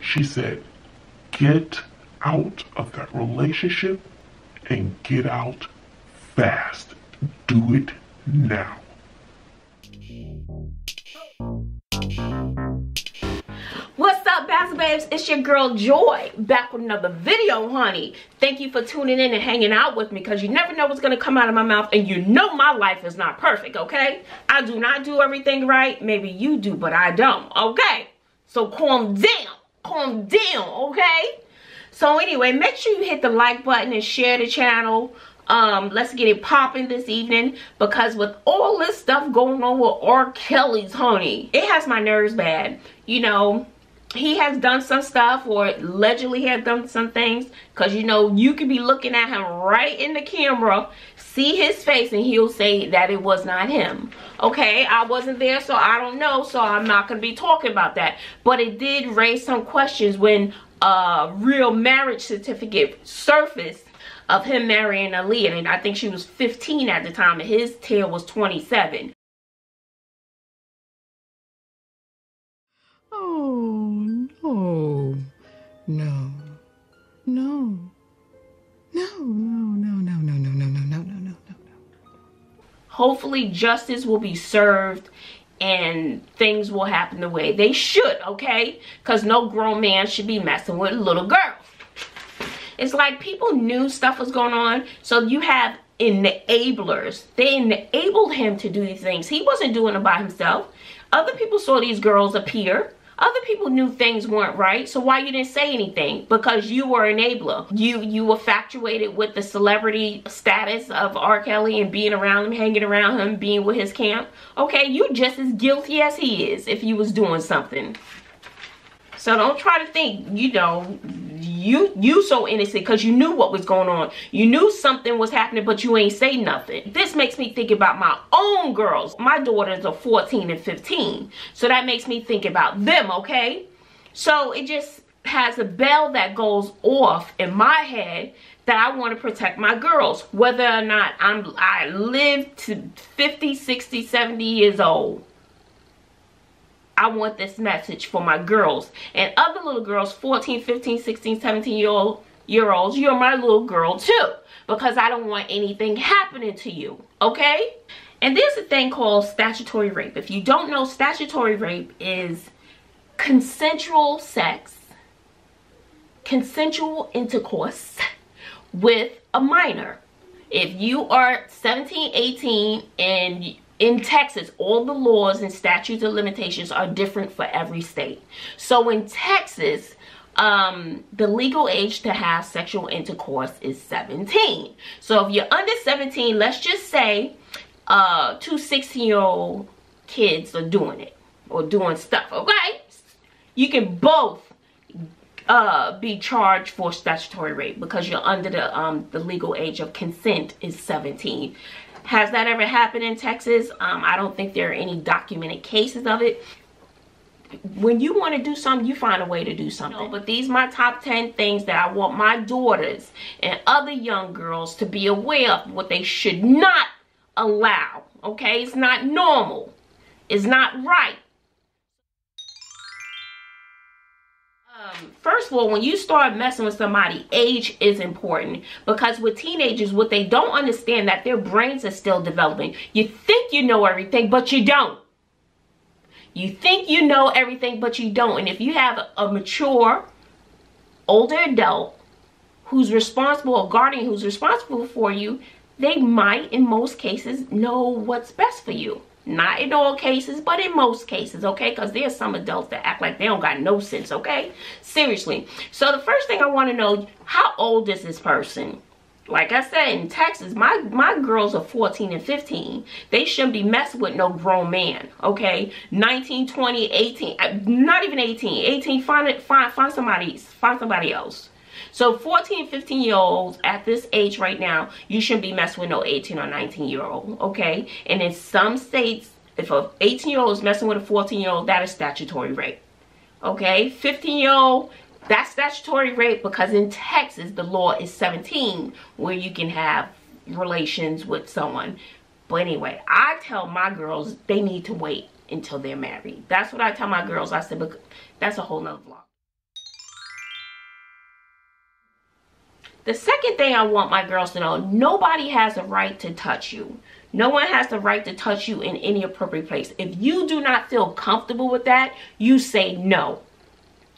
She said, get out of that relationship and get out fast. Do it now. What's up, Bazzle Babes? It's your girl Joy, back with another video, honey. Thank you for tuning in and hanging out with me, because you never know what's going to come out of my mouth, and you know my life is not perfect, okay? I do not do everything right. Maybe you do, but I don't, okay? So calm down, okay? So anyway, make sure you hit the like button and share the channel. Let's get it popping this evening, because with all this stuff going on with R. Kelly's, honey, it has my nerves bad. You know, he has done some stuff, or allegedly has done some things, because you know, you could be looking at him right in the camera, see his face, and he'll say that it was not him. Okay, I wasn't there, so I don't know, so I'm not going to be talking about that. But it did raise some questions when a real marriage certificate surfaced of him marrying Aaliyah, and I think she was 15 at the time, and his tail was 27. Oh, no, no, no, no, no, no, no, no, no, no, no, no, no, no, no. Hopefully justice will be served and things will happen the way they should, okay? Because no grown man should be messing with little girls. It's like people knew stuff was going on, so you have enablers. They enabled him to do these things. He wasn't doing it by himself. Other people saw these girls appear. Other people knew things weren't right, so why you didn't say anything? Because you were an enabler. You were infatuated with the celebrity status of R. Kelly and being around him, hanging around him, being with his camp. Okay, you just as guilty as he is if you was doing something. So don't try to think, you know, you so innocent because you knew what was going on. You knew something was happening, but you ain't say nothing. This makes me think about my own girls. My daughters are 14 and 15. So that makes me think about them, okay? So it just has a bell that goes off in my head that I want to protect my girls. Whether or not I live to 50, 60, 70 years old. I want this message for my girls and other little girls, 14, 15, 16, 17-year-olds. You're my little girl too, because I don't want anything happening to you, okay? And there's a thing called statutory rape. If you don't know, statutory rape is consensual sex, consensual intercourse with a minor. If you are 17, 18, and in Texas, all the laws and statutes of limitations are different for every state. So in Texas, the legal age to have sexual intercourse is 17. So if you're under 17, let's just say 2 16-year-old kids are doing it or doing stuff, okay? You can both be charged for statutory rape because you're under the legal age of consent is 17. Has that ever happened in Texas? I don't think there are any documented cases of it. When you want to do something, you find a way to do something. But these are my top 10 things that I want my daughters and other young girls to be aware of, what they should not allow, okay? It's not normal. It's not right. First of all, when you start messing with somebody, age is important, because with teenagers, what they don't understand, that their brains are still developing. You think you know everything, but you don't. You think you know everything, but you don't. And if you have a mature, older adult who's responsible, a guardian who's responsible for you, they might, in most cases, know what's best for you. Not in all cases, but in most cases, okay? Because there's some adults that act like they don't got no sense, okay? Seriously. So the first thing I want to know, how old is this person? Like I said, in Texas, my girls are 14 and 15. They shouldn't be messing with no grown man, okay? 19, 20, 18, not even 18. 18, find somebody else. So 14, 15-year-olds at this age right now, you shouldn't be messing with no 18 or 19-year-old, okay? And in some states, if an 18-year-old is messing with a 14-year-old, that is statutory rape, okay? 15-year-old, that's statutory rape, because in Texas, the law is 17, where you can have relations with someone. But anyway, I tell my girls they need to wait until they're married. That's what I tell my girls. I said, that's a whole nother vlog. The second thing I want my girls to know, nobody has a right to touch you. No one has the right to touch you in any appropriate place. If you do not feel comfortable with that, you say no.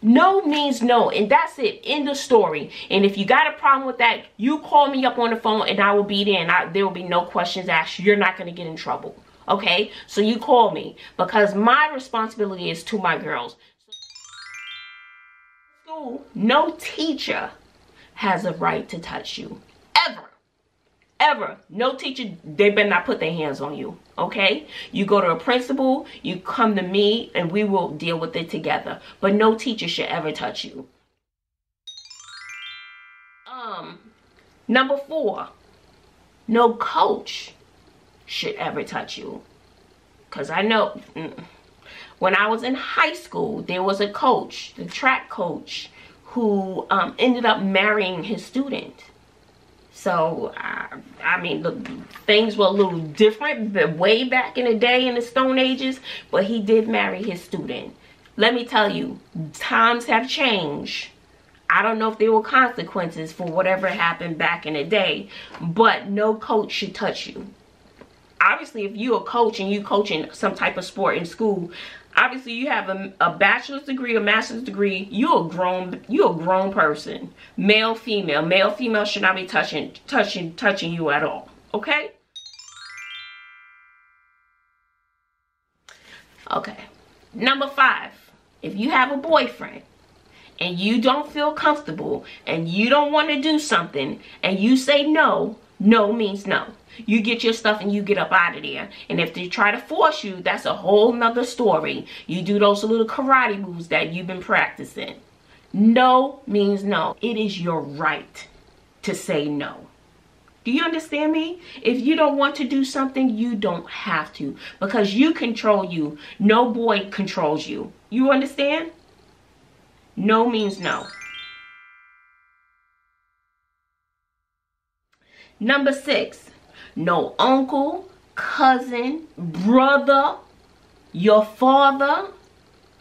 No means no, and that's it. End of story. And if you got a problem with that, you call me up on the phone and I will be there, and there will be no questions asked. You're not going to get in trouble. Okay? So you call me, because my responsibility is to my girls. School, no teacher has a right to touch you. Ever. No teacher, they better not put their hands on you. Okay? You go to a principal, you come to me, and we will deal with it together. But no teacher should ever touch you. Number 4, no coach should ever touch you. Because I know when I was in high school, there was a coach, the track coach, who ended up marrying his student. So, I mean, look, things were a little different way back in the day, in the Stone Ages, but he did marry his student. Let me tell you, times have changed. I don't know if there were consequences for whatever happened back in the day, but no coach should touch you. Obviously, if you're a coach and you coaching some type of sport in school, obviously you have a bachelor's degree, a master's degree. You're a grown person. Male, female should not be touching you at all. Okay? Okay. Number 5, if you have a boyfriend and you don't feel comfortable and you don't want to do something and you say no, no means no. You get your stuff and you get up out of there. And if they try to force you, that's a whole nother story. You do those little karate moves that you've been practicing. No means no. It is your right to say no. Do you understand me? If you don't want to do something, you don't have to. Because you control you. No boy controls you. You understand? No means no. Number 6. No uncle, cousin, brother, your father,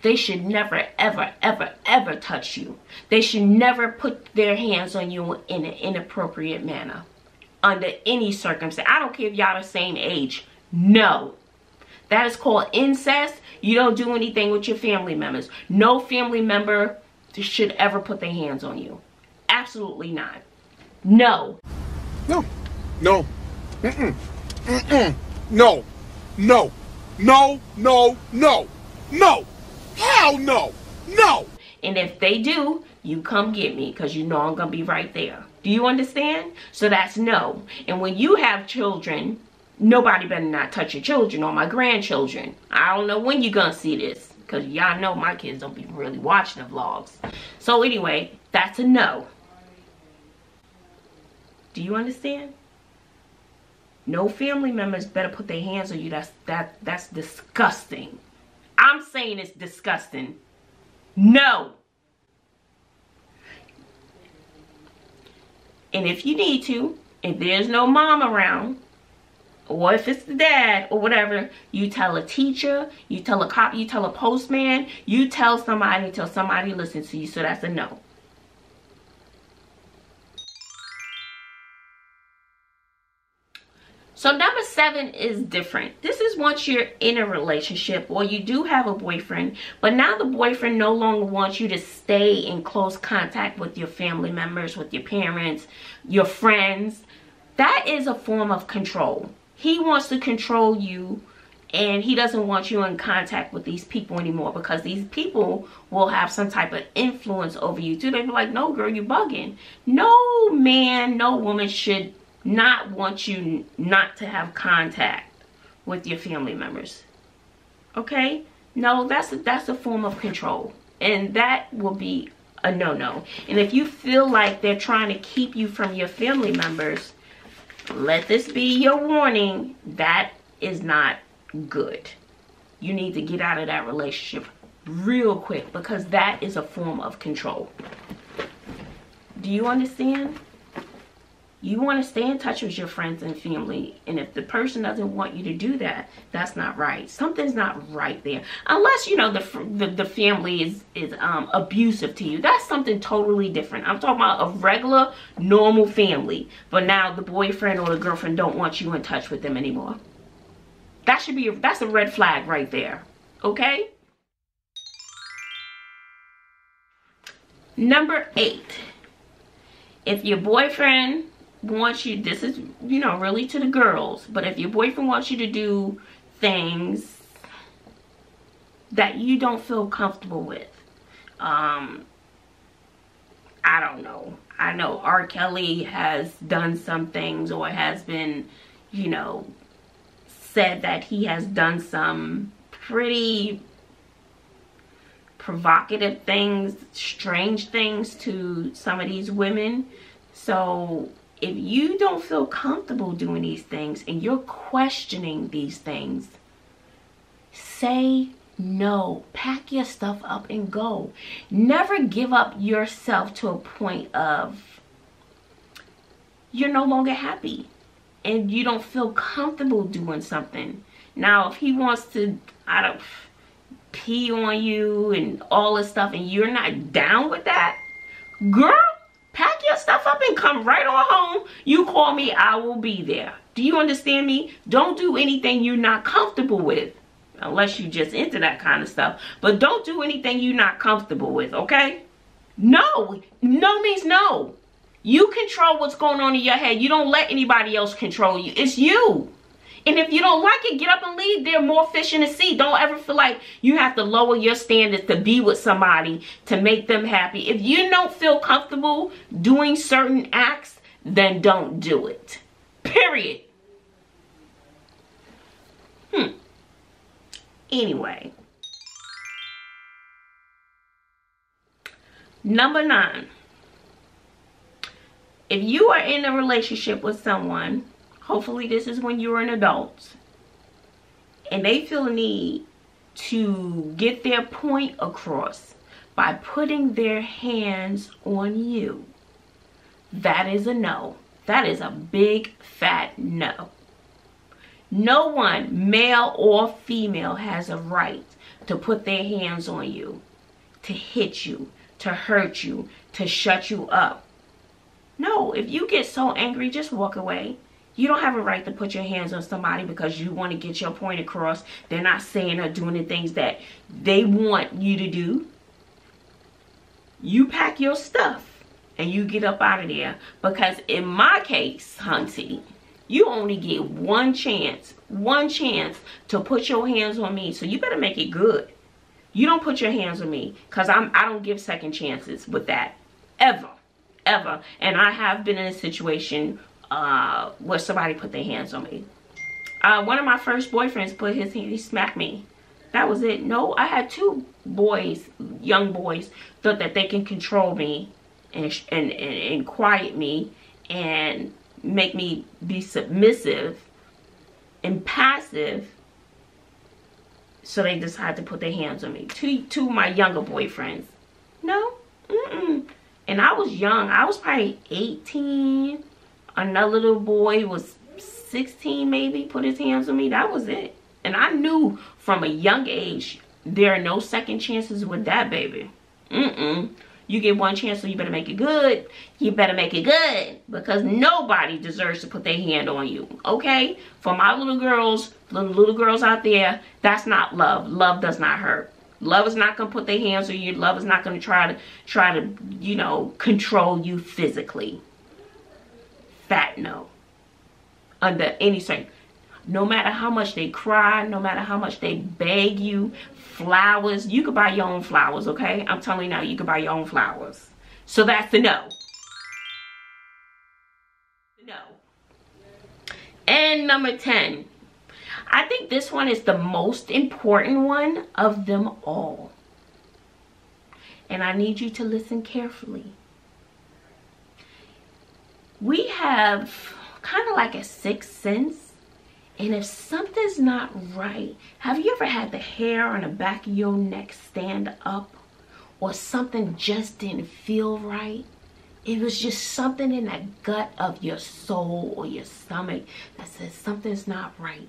they should never, ever touch you. They should never put their hands on you in an inappropriate manner. Under any circumstance. I don't care if y'all the same age. No. That is called incest. You don't do anything with your family members. No family member should ever put their hands on you. Absolutely not. No. No. No. No. No. No. No. No. No. Hell no. No. And if they do, you come get me, because you know I'm going to be right there. Do you understand? So that's no. And when you have children, nobody better not touch your children or my grandchildren. I don't know when you're going to see this, because y'all know my kids don't be really watching the vlogs. So anyway, that's a no. Do you understand? No family members better put their hands on you. That's disgusting. I'm saying it's disgusting. No. And if you need to, if there's no mom around, or if it's the dad or whatever, you tell a teacher, you tell a cop, you tell a postman, you tell somebody until somebody listens to you. So that's a no. So number 7 is different. This is once you're in a relationship or you do have a boyfriend, but now the boyfriend no longer wants you to stay in close contact with your family members, with your parents, your friends. That is a form of control. He wants to control you, and he doesn't want you in contact with these people anymore, because these people will have some type of influence over you too. They'll be like, no girl, you bugging. No man, no woman should not want you not to have contact with your family members. Okay? No, that's a form of control, and that will be a no-no. And if you feel like they're trying to keep you from your family members, let this be your warning. That is not good. You need to get out of that relationship real quick, because that is a form of control. Do you understand? You want to stay in touch with your friends and family, and if the person doesn't want you to do that, that's not right. Something's not right there. Unless, you know, the family is abusive to you. That's something totally different. I'm talking about a regular, normal family. But now the boyfriend or the girlfriend don't want you in touch with them anymore. That's a red flag right there. Okay? Number 8. If your boyfriend wants you, this is, you know, really to the girls, but if your boyfriend wants you to do things that you don't feel comfortable with, I don't know. I know R. Kelly has done some things, or has been, you know, said that he has done some pretty provocative things, strange things to some of these women. So if you don't feel comfortable doing these things and you're questioning these things, say no. Pack your stuff up and go. Never give up yourself to a point of you're no longer happy and you don't feel comfortable doing something. Now, if he wants to, pee on you and all this stuff and you're not down with that, girl, pack your stuff up and come right on home. You call me, I will be there. Do you understand me? Don't do anything you're not comfortable with. Unless you just into that kind of stuff. But don't do anything you're not comfortable with, okay? No. No means no. You control what's going on in your head. You don't let anybody else control you. It's you. And if you don't like it, get up and leave. There are more fish in the sea. Don't ever feel like you have to lower your standards to be with somebody to make them happy. If you don't feel comfortable doing certain acts, then don't do it. Period. Anyway. Number 9. If you are in a relationship with someone, hopefully this is when you're an adult, and they feel a need to get their point across by putting their hands on you, that is a no. That is a big fat no. No one, male or female, has a right to put their hands on you, to hit you, to hurt you, to shut you up. No, if you get so angry, just walk away. You don't have a right to put your hands on somebody because you want to get your point across. They're not saying or doing the things that they want you to do. You pack your stuff and you get up out of there. Because in my case, hunty, you only get one chance to put your hands on me. So you better make it good. You don't put your hands on me, because I don't give second chances with that. Ever. And I have been in a situation where somebody put their hands on me. One of my first boyfriends put his hand, he smacked me. That was it. No, I had 2 boys, young boys, thought that they can control me and quiet me and make me be submissive and passive. So they decided to put their hands on me. 2 of my younger boyfriends. No. And I was young. I was probably 18. Another little boy was 16 maybe, put his hands on me. That was it. And I knew from a young age, there are no second chances with that, baby. You get one chance, so you better make it good. You better make it good, because nobody deserves to put their hand on you, okay? For my little girls out there, that's not love. Love does not hurt. Love is not going to put their hands on you. Love is not going to try to, you know, control you physically. Fat no. Under any circumstance. No matter how much they cry, no matter how much they beg you, flowers, you could buy your own flowers, okay? I'm telling you now, you could buy your own flowers. So that's the no. No. And number 10. I think this one is the most important one of them all. And I need you to listen carefully. We have kind of like a sixth sense. And if something's not right, have you ever had the hair on the back of your neck stand up? Or something just didn't feel right? It was just something in the gut of your soul or your stomach that says something's not right.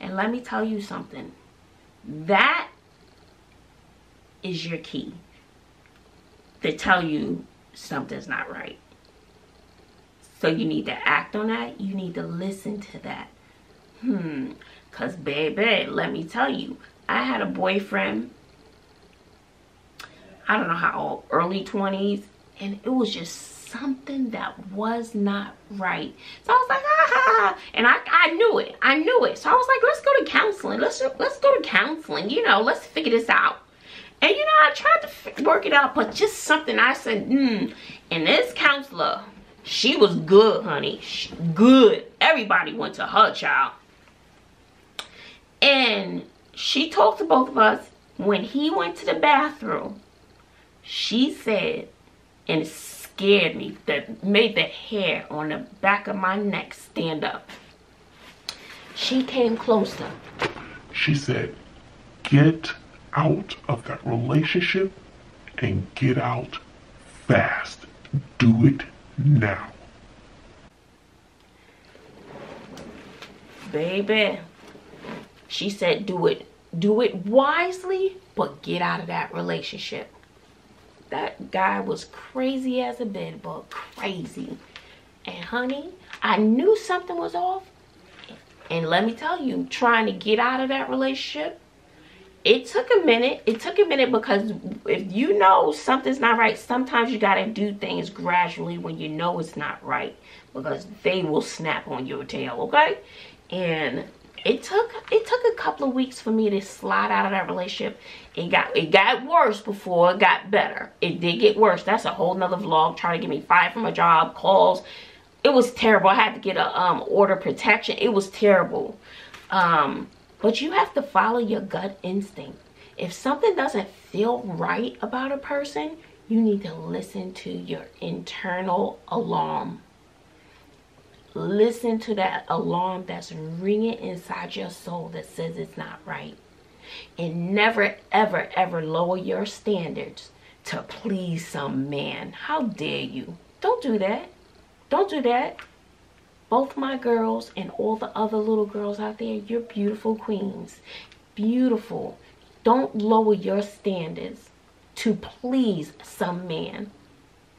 And let me tell you something. That is your key to tell you something's not right. So you need to act on that. You need to listen to that. Because baby, let me tell you, I had a boyfriend, I don't know how old, early 20s, and it was just something that was not right. So I was like, ah, and I knew it. I knew it. So I was like, let's go to counseling. Let's go to counseling. You know, let's figure this out. And you know, I tried to work it out, but just something I said, And this counselor, she was good, honey. Good. Everybody went to her, child. And she talked to both of us. When he went to the bathroom, she said, and it scared me, that made the hair on the back of my neck stand up. She came closer. She said, get out of that relationship and get out fast. Do it now. Baby, she said do it wisely, but get out of that relationship. That guy was crazy as a bedbug, crazy. And honey, I knew something was off. And let me tell you, trying to get out of that relationship, it took a minute. It took a minute because if you know something's not right, sometimes you got to do things gradually when you know it's not right, because they will snap on your tail, okay? And it took a couple of weeks for me to slide out of that relationship. It got worse before it got better. It did get worse. That's a whole nother vlog, trying to get me fired from a job, calls. It was terrible. I had to get a order protection. It was terrible. But you have to follow your gut instinct. If something doesn't feel right about a person, you need to listen to your internal alarm. Listen to that alarm that's ringing inside your soul that says it's not right. And never, ever, ever lower your standards to please some man. How dare you? Don't do that. Don't do that. Both my girls and all the other little girls out there, you're beautiful queens. Beautiful. Don't lower your standards to please some man.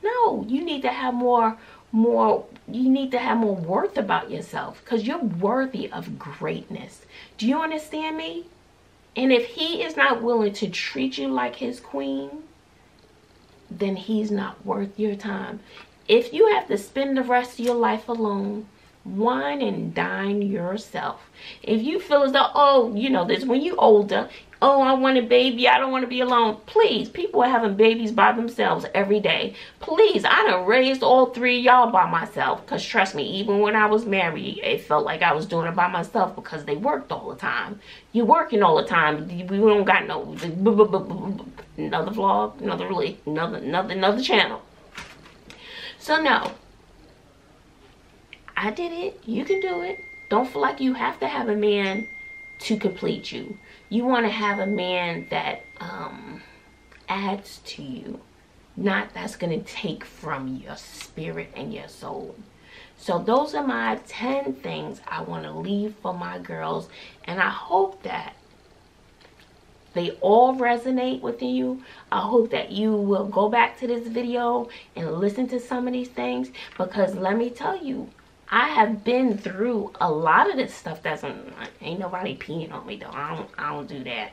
No, you need to have more worth about yourself, because you're worthy of greatness. Do you understand me? And if he is not willing to treat you like his queen, then he's not worth your time. If you have to spend the rest of your life alone, wine and dine yourself. If you feel as though, oh, you know, this when you older, oh, I want a baby, I don't want to be alone. Please, people are having babies by themselves every day. Please, I done raised all three of y'all by myself. Because trust me, even when I was married, it felt like I was doing it by myself because they worked all the time. You working all the time. We don't got no another vlog, another channel. So no, I did it. You can do it. Don't feel like you have to have a man to complete you. You want to have a man that adds to you, not that's going to take from your spirit and your soul. So those are my 10 things I want to leave for my girls, and I hope that they all resonate with you. I hope that you will go back to this video and listen to some of these things, because let me tell you, I have been through a lot of this stuff. Ain't nobody peeing on me though. I don't do that.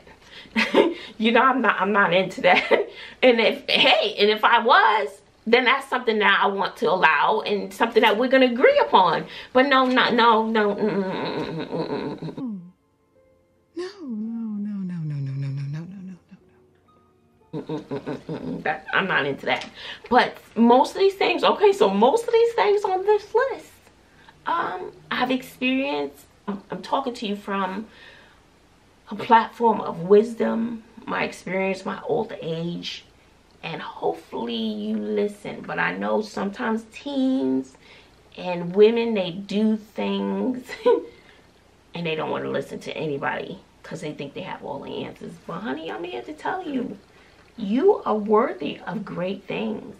You know, I'm not into that. And if I was, then that's something that I want to allow and something that we're gonna agree upon. But no. That I'm not into that. But most of these things, okay, so most of these things on this list, I've experienced. I'm talking to you from a platform of wisdom, my experience, my old age, and hopefully you listen. But I know sometimes teens and women, they do things and they don't want to listen to anybody because they think they have all the answers. But honey, I'm here to tell you, you are worthy of great things.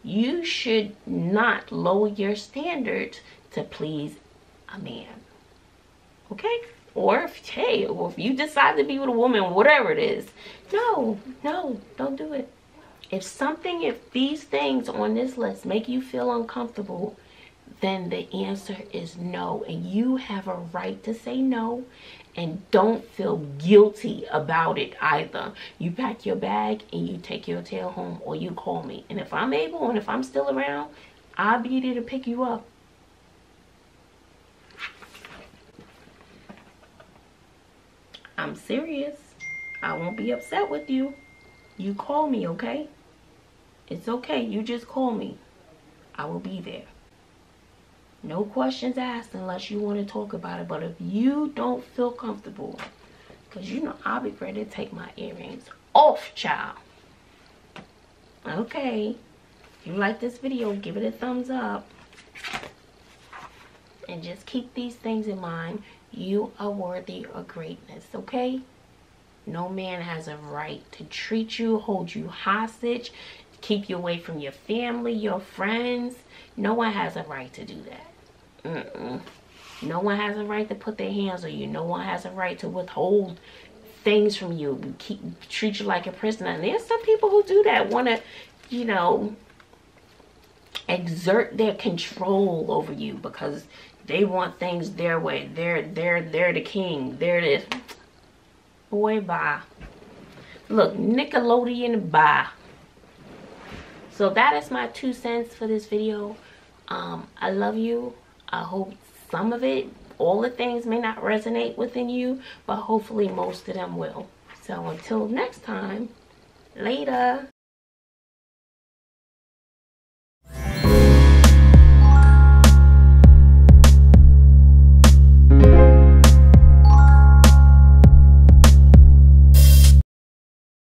You should not lower your standards to please a man. Okay? Or if you decide to be with a woman, whatever it is, no, don't do it. If these things on this list make you feel uncomfortable, then the answer is no. And you have a right to say no. And don't feel guilty about it either. You pack your bag and you take your tail home, or you call me. And if I'm able and if I'm still around, I'll be there to pick you up. I'm serious. I won't be upset with you. You call me, okay? It's okay. You just call me. I will be there. No questions asked unless you want to talk about it. But if you don't feel comfortable, because you know I'll be ready to take my earrings off, child. Okay. If you like this video, give it a thumbs up. And just keep these things in mind. You are worthy of greatness, okay? No man has a right to treat you, hold you hostage, keep you away from your family, your friends. No one has a right to do that. No one has a right to put their hands on you. No one has a right to withhold things from you, treat you like a prisoner. And there's some people who do that, want to, you know, exert their control over you because they want things their way. They're the king. They're this. Boy, bye. Look, Nickelodeon, bye. So that is my 2 cents for this video. I love you. I hope some of it, all the things may not resonate within you, but hopefully most of them will. So until next time, later.